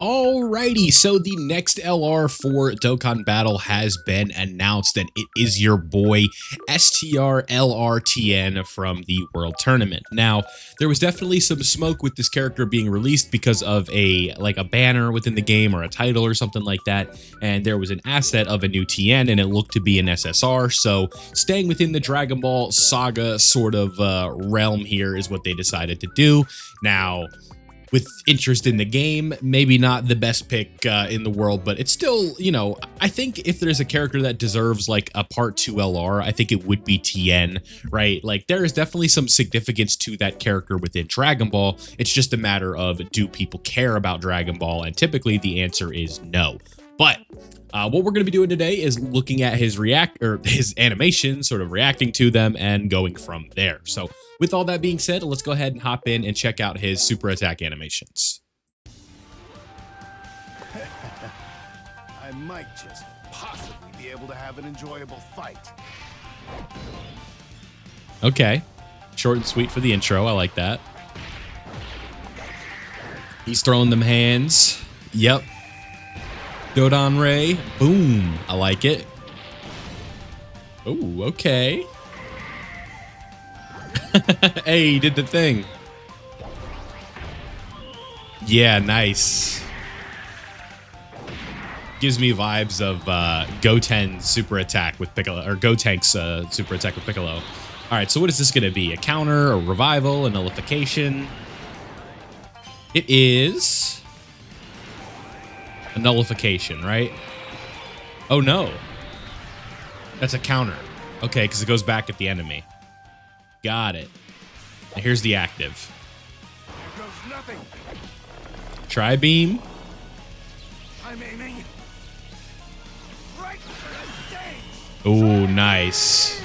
Alrighty, so the next LR for Dokkan Battle has been announced, and it is your boy STR TIEN from the World Tournament. Now, there was definitely some smoke with this character being released because of a banner within the game or a title or something like that, and there was an asset of a new TN, and it looked to be an SSR. So, staying within the Dragon Ball Saga sort of realm here is what they decided to do. Now, with interest in the game, maybe not the best pick in the world, but it's still, you know, I think if there's a character that deserves like a part 2 LR, I think it would be Tien, right? Like there is definitely some significance to that character within Dragon Ball. It's just a matter of, do people care about Dragon Ball? And typically the answer is no. But what we're going to be doing today is looking at his animation, sort of reacting to them and going from there. So with all that being said, let's go ahead and hop in and check out his super attack animations. I might just possibly be able to have an enjoyable fight. Okay, short and sweet for the intro. I like that. He's throwing them hands. Yep. Dodon Ray. Boom. I like it. Oh, okay. Hey, he did the thing. Yeah, nice. Gives me vibes of Goten's super attack with Piccolo, or Gotank's super attack with Piccolo. All right, so what is this going to be? A counter, a revival, a nullification? It is a nullification, right? Oh, no. That's a counter. Okay, because it goes back at the enemy. Got it. And here's the active. There goes nothing. Tri-beam. I'm aiming right for the stage. Oh, nice.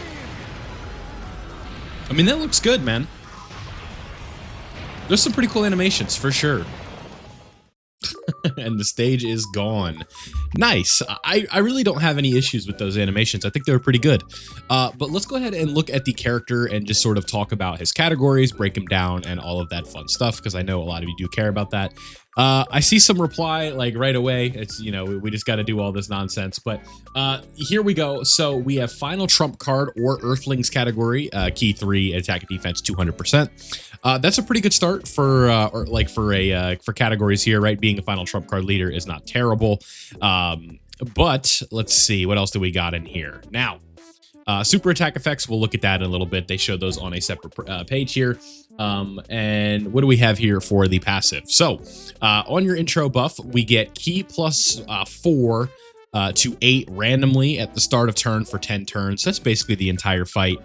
I mean, that looks good, man. There's some pretty cool animations, for sure. And the stage is gone. Nice. I really don't have any issues with those animations. I think they were pretty good. But let's go ahead and look at the character and just sort of talk about his categories, break him down, and all of that fun stuff, because I know a lot of you do care about that. I see some reply like right away. It's, you know, we just got to do all this nonsense. But here we go. So we have final trump card or Earthlings category, key 3, attack and defense 200%. That's a pretty good start for for categories here, right? Being a final trump card leader is not terrible. But let's see, what else do we got in here now? Super attack effects, we'll look at that in a little bit. They show those on a separate page here. And what do we have here for the passive? So on your intro buff, we get key plus 4 to 8 randomly at the start of turn for 10 turns. That's basically the entire fight.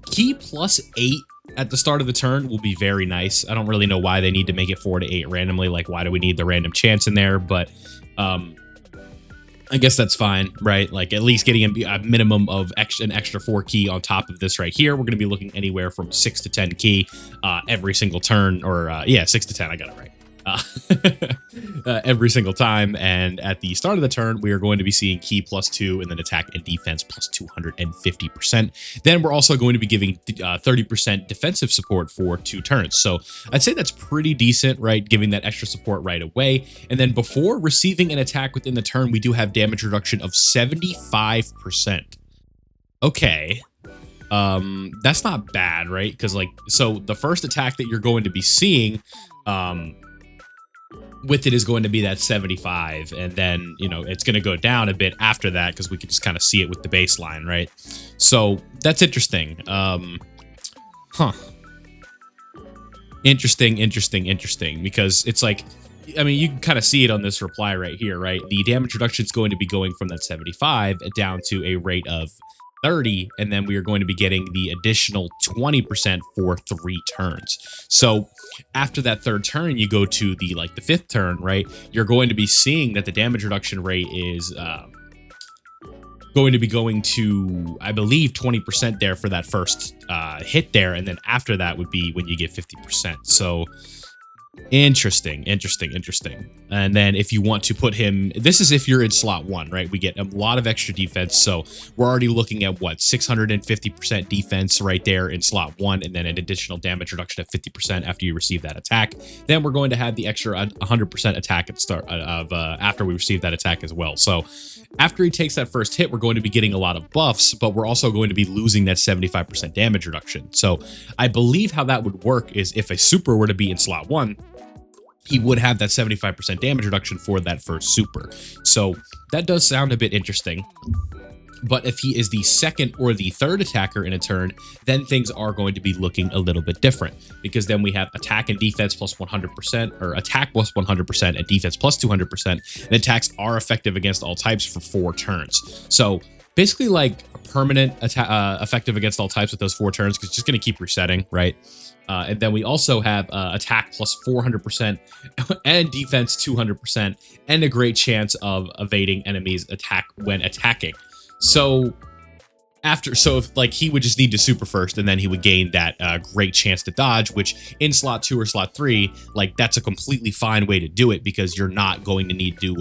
Key plus 8 at the start of the turn will be very nice. I don't really know why they need to make it 4 to 8 randomly. Like, why do we need the random chance in there? But I guess that's fine, right? Like at least getting a minimum of an extra 4 key on top of this right here. We're going to be looking anywhere from 6 to 10 key every single turn, or yeah, 6 to 10. I got it right. Every single time. And at the start of the turn, we are going to be seeing key plus 2 and then attack and defense plus 250%. Then we're also going to be giving 30% defensive support for 2 turns. So I'd say that's pretty decent, right? Giving that extra support right away. And then before receiving an attack within the turn, we do have damage reduction of 75%. Okay. That's not bad, right? Because like, so the first attack that you're going to be seeing, with it is going to be that 75, and then, you know, it's going to go down a bit after that because we can just kind of see it with the baseline, right? So that's interesting. Interesting, because it's like, I mean, you can kind of see it on this reply right here, right? The damage reduction is going to be going from that 75 down to a rate of 30, and then we are going to be getting the additional 20% for 3 turns. So after that 3rd turn, you go to the the 5th turn, right? You're going to be seeing that the damage reduction rate is going to be going to, I believe, 20% there for that first hit there, and then after that would be when you get 50%. So Interesting, interesting, interesting. And then if you want to put him, this is if you're in slot 1, right? We get a lot of extra defense. So we're already looking at what, 650% defense right there in slot 1, and then an additional damage reduction of 50% after you receive that attack. Then we're going to have the extra 100% attack at the start of after we receive that attack as well. So after he takes that first hit, we're going to be getting a lot of buffs, but we're also going to be losing that 75% damage reduction. So I believe how that would work is if a super were to be in slot 1, he would have that 75% damage reduction for that first super. So that does sound a bit interesting. But if he is the second or the third attacker in a turn, then things are going to be looking a little bit different, because then we have attack and defense plus 100%, or attack plus 100% and defense plus 200%. And attacks are effective against all types for 4 turns. So basically like permanent effective against all types with those 4 turns, because it's just going to keep resetting, right? And then we also have attack plus 400% and defense 200% and a great chance of evading enemies' attack when attacking. So if like he would just need to super first, and then he would gain that great chance to dodge, which in slot 2 or slot 3, like that's a completely fine way to do it, because you're not going to need to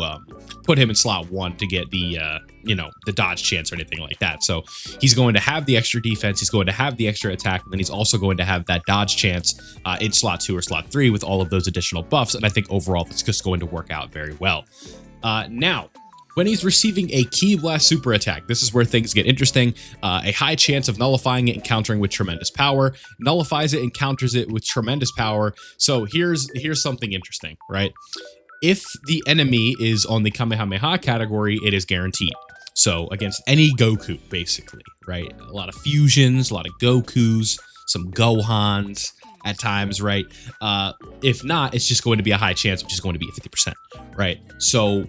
put him in slot 1 to get the the dodge chance or anything like that. So he's going to have the extra defense, he's going to have the extra attack, and then he's also going to have that dodge chance in slot 2 or slot 3 with all of those additional buffs. And I think overall that's just going to work out very well. Now, when he's receiving a Ki Blast super attack, this is where things get interesting. A high chance of nullifying it and countering with tremendous power, nullifies it and counters it with tremendous power. So here's something interesting, right? If the enemy is on the Kamehameha category, it is guaranteed. So against any Goku, basically, right? A lot of fusions, a lot of Gokus, some Gohans at times, right? If not, it's just going to be a high chance, which is going to be at 50%, right? So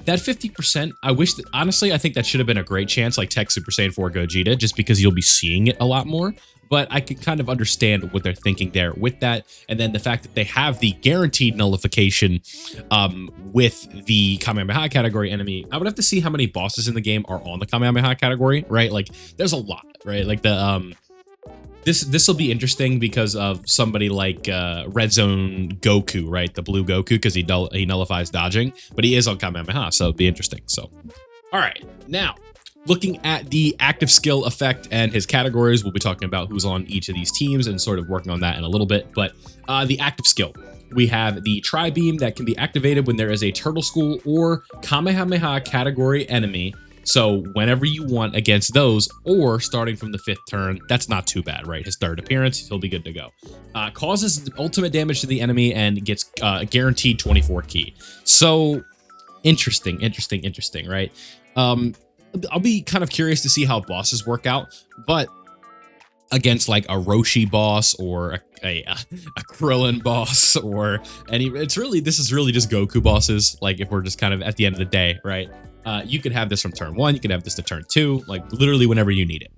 that 50%, I wish that, honestly, I think that should have been a great chance, like Tech Super Saiyan 4 Gogeta, just because you'll be seeing it a lot more. But I can kind of understand what they're thinking there with that. And then the fact that they have the guaranteed nullification with the Kamehameha category enemy. I would have to see how many bosses in the game are on the Kamehameha category, right? Like, there's a lot, right? Like the this will be interesting because of somebody like Red Zone Goku, right? The blue Goku, because he nullifies dodging, but he is on Kamehameha, so it'd be interesting. So, all right, now looking at the active skill effect and his categories, we'll be talking about who's on each of these teams and sort of working on that in a little bit. But the active skill, we have the Tri-Beam that can be activated when there is a Turtle School or Kamehameha category enemy. So whenever you want against those, or starting from the 5th turn, that's not too bad, right? His 3rd appearance, he'll be good to go. Causes ultimate damage to the enemy and gets guaranteed 24 Ki. So interesting, right? I'll be kind of curious to see how bosses work out, but against like a Roshi boss or a Krillin boss or any, this is really just Goku bosses. Like if we're just kind of at the end of the day, right? You could have this from turn 1, you could have this to turn 2, like literally whenever you need it,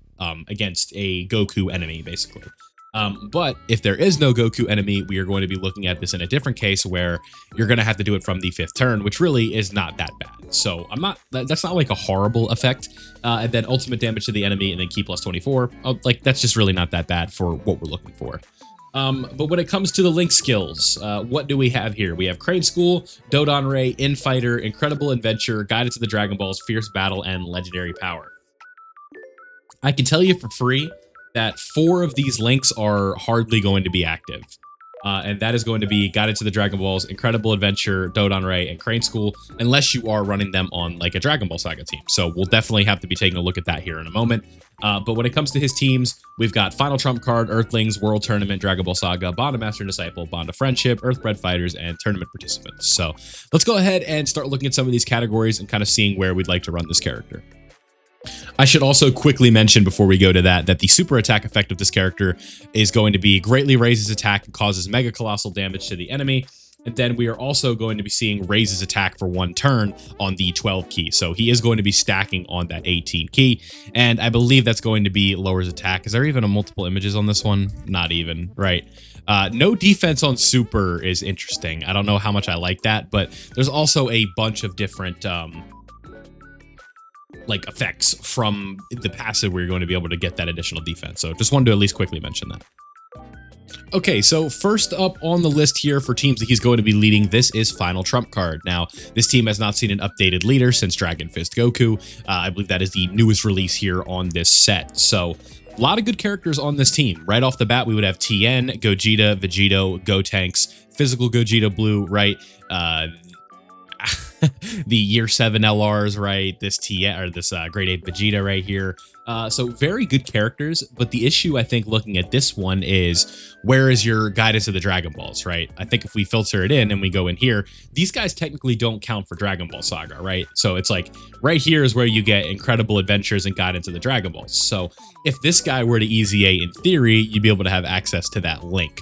against a Goku enemy, basically. But if there is no Goku enemy, we are going to be looking at this in a different case where you're going to have to do it from the 5th turn, which really is not that bad. So that's not like a horrible effect. And then ultimate damage to the enemy and then Ki plus 24. Like that's just really not that bad for what we're looking for. But when it comes to the Link skills, what do we have here? We have Crane School, Dodon Ray, Infighter, Incredible Adventure, Guided to the Dragon Balls, Fierce Battle, and Legendary Power. I can tell you for free that 4 of these links are hardly going to be active. And that is going to be Guided to the Dragon Balls, Incredible Adventure, Dodon Ray, and Crane School, unless you are running them on like a Dragon Ball Saga team. So we'll definitely have to be taking a look at that here in a moment. But when it comes to his teams, we've got Final Trump Card, Earthlings, World Tournament, Dragon Ball Saga, Bond of Master and Disciple, Bond of Friendship, Earthbred Fighters, and Tournament Participants. So let's go ahead and start looking at some of these categories and kind of seeing where we'd like to run this character. I should also quickly mention before we go to that the super attack effect of this character is going to be greatly raises attack and causes mega colossal damage to the enemy. And then we are also going to be seeing raises attack for 1 turn on the 12 Ki. So he is going to be stacking on that 18 Ki. And I believe that's going to be lowers attack. Is there even a multiple images on this one? Not even, right? No defense on super is interesting. I don't know how much I like that, but there's also a bunch of different like effects from the passive where you're going to be able to get that additional defense. So just wanted to at least quickly mention that. Okay, so first up on the list here for teams that he's going to be leading, this is Final Trump Card. Now, this team has not seen an updated leader since Dragon Fist Goku. I believe that is the newest release here on this set. So, a lot of good characters on this team. Right off the bat, we would have Tien, Gogeta, Vegito, Gotenks, Physical Gogeta Blue, right? The Year 7 LRs, right? This Tien, or this Grade 8 Vegeta right here. So very good characters, but the issue I think looking at this one is, where is your guidance of the Dragon Balls, right? I think if we filter it in and we go in here, these guys technically don't count for Dragon Ball Saga, right? So it's like right here is where you get incredible adventures and guidance of the Dragon Balls. So if this guy were to Easy A in theory, you'd be able to have access to that link.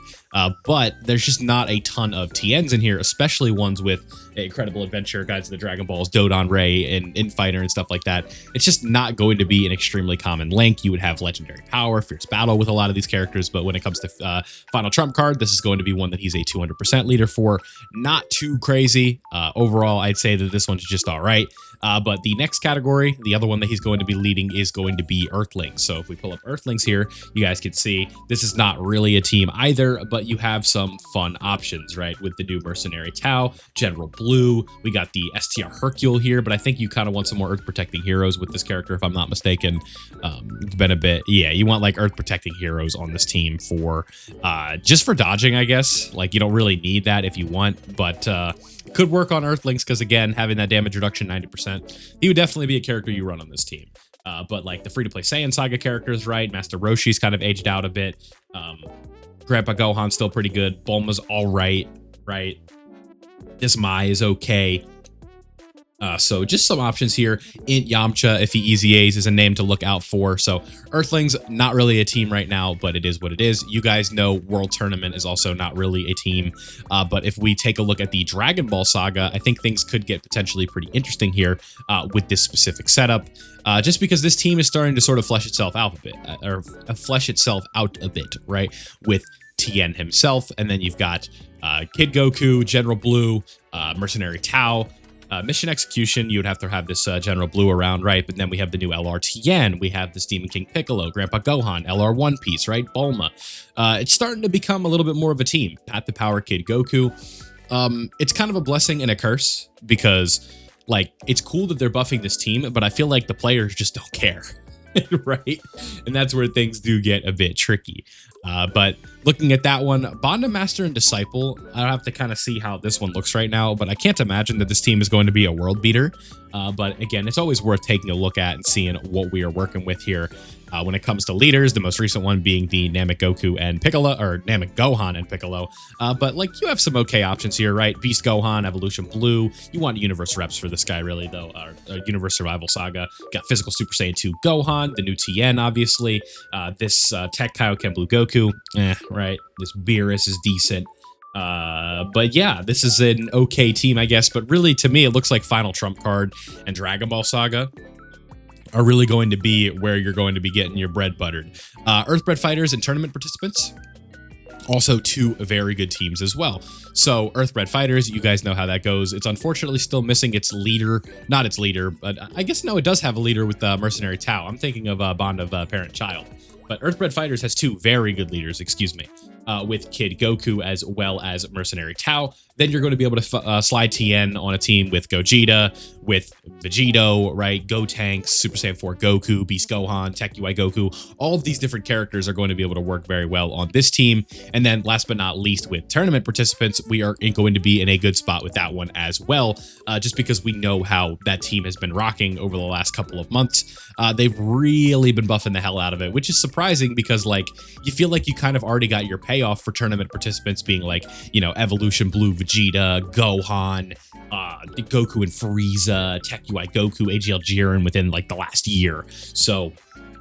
But there's just not a ton of TNs in here, especially ones with Incredible Adventure, Guides of the Dragon Balls, Dodon Ray, and Infighter and stuff like that. It's just not going to be an extremely common link. You would have Legendary Power, Fierce Battle with a lot of these characters, but when it comes to Final Trump Card, this is going to be one that he's a 200% leader for. Not too crazy. Overall, I'd say that this one's just all right. But the next category, the other one that he's going to be leading, is going to be Earthlings. So if we pull up Earthlings here, you guys can see this is not really a team either, but you have some fun options, right? With the new Mercenary Tau, General Blue, we got the STR Hercule here, but I think you kind of want some more Earth Protecting heroes with this character, if I'm not mistaken. It's been a bit, yeah, you want like Earth Protecting heroes on this team for, just for dodging, I guess. Like you don't really need that if you want, but could work on Earthlings because again, having that damage reduction 90%, he would definitely be a character you run on this team. But like the free-to-play Saiyan Saga characters, right? Master Roshi's kind of aged out a bit. Grandpa Gohan's still pretty good. Bulma's all right, right? This Mai is okay. So just some options here. Int Yamcha, if he Easy A's, is a name to look out for. So Earthlings, not really a team right now, but it is what it is. You guys know World Tournament is also not really a team. But if we take a look at the Dragon Ball Saga, I think things could get potentially pretty interesting here with this specific setup. Just because this team is starting to sort of flesh itself out a bit, right? With Tien himself, and then you've got Kid Goku, General Blue, Mercenary Tau. Mission Execution, you would have to have this General Blue around, right? But then we have the new LR Tien, we have this Demon King Piccolo, Grandpa Gohan, LR One Piece, right? Bulma. It's starting to become a little bit more of a team. Path to Power Kid Goku. It's kind of a blessing and a curse because, like, it's cool that they're buffing this team, but I feel like the players just don't care. Right? And that's where things do get a bit tricky. But looking at that one, Bond Master and Disciple, I'll have to kind of see how this one looks right now, but I can't imagine that this team is going to be a world beater. But again, it's always worth taking a look at and seeing what we are working with here. When it comes to leaders, the most recent one being the Namek Goku and Piccolo, or Namek Gohan and Piccolo. But like you have some okay options here, right? Beast Gohan, Evolution Blue. You want Universe reps for this guy, really, though. Universe Survival Saga. Got Physical Super Saiyan 2 Gohan, the new Tien, obviously. This Tech Kaioken Blue Goku, right? This Beerus is decent. But yeah, this is an okay team, I guess. But really, to me, it looks like Final Trump Card and Dragon Ball Saga are really going to be where you're going to be getting your bread buttered. Earthbred Fighters and tournament participants, also two very good teams as well. So Earthbred Fighters, you guys know how that goes. It's unfortunately still missing its leader. Not its leader, but I guess no, it does have a leader with Mercenary Tau. I'm thinking of Bond of Parent-Child. But Earthbred Fighters has two very good leaders, excuse me, with Kid Goku as well as Mercenary Tau. Then you're going to be able to slide Tien on a team with Gogeta, with Vegito, right? Gotenks, Super Saiyan 4 Goku, Beast Gohan, Tech UI Goku. All of these different characters are going to be able to work very well on this team. And then last but not least, with tournament participants, we are going to be in a good spot with that one as well, just because we know how that team has been rocking over the last couple of months. They've really been buffing the hell out of it, which is surprising because, like, you feel like you kind of already got your payoff for tournament participants being like, you know, Evolution Blue Vegeta, Gohan, Goku and Frieza, Tech UI Goku, AGL Jiren within like the last year. So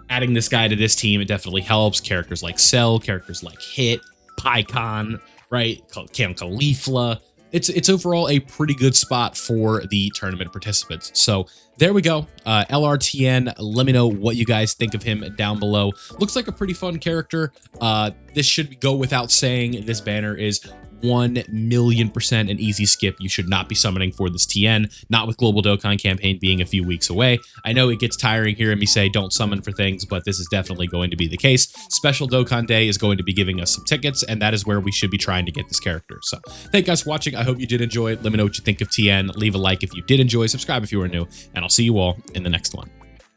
adding this guy to this team, it definitely helps. Characters like Cell, characters like Hit, Pycon, right? Cam Caulifla. It's overall a pretty good spot for the tournament participants. So there we go. LR Tien, let me know what you guys think of him down below. Looks like a pretty fun character. This should go without saying. This banner is 1,000,000% an easy skip. You should not be summoning for this TN, not with Global Dokkan campaign being a few weeks away. I know it gets tiring hearing me say don't summon for things, but this is definitely going to be the case. Special Dokkan Day is going to be giving us some tickets, and that is where we should be trying to get this character. So thank you guys for watching. I hope you did enjoy it. Let me know what you think of TN. Leave a like if you did enjoy, subscribe if you are new, and I'll see you all in the next one.